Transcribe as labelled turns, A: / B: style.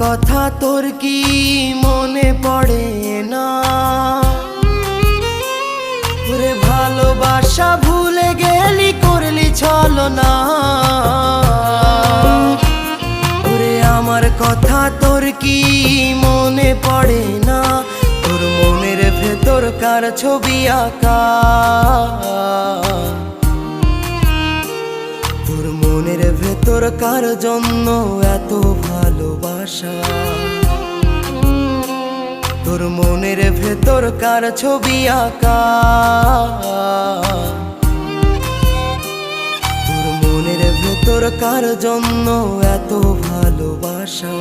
A: কথা তোর কি মনে পড়ে না? ওরে ভালোবাসা ভুলে গেলি, করলি ছলনা। ওরে আমার কথা তোর কি মনে পড়ে না? তোর মনের ভেতর কার ছবি আঁকা? তোর মনের ভেতর কার জন্য এত ভালোবাসা? তোর মনের ভেতর কার ছবি আঁকা? তোর মনের ভেতর কার জন্য এত ভালোবাসা?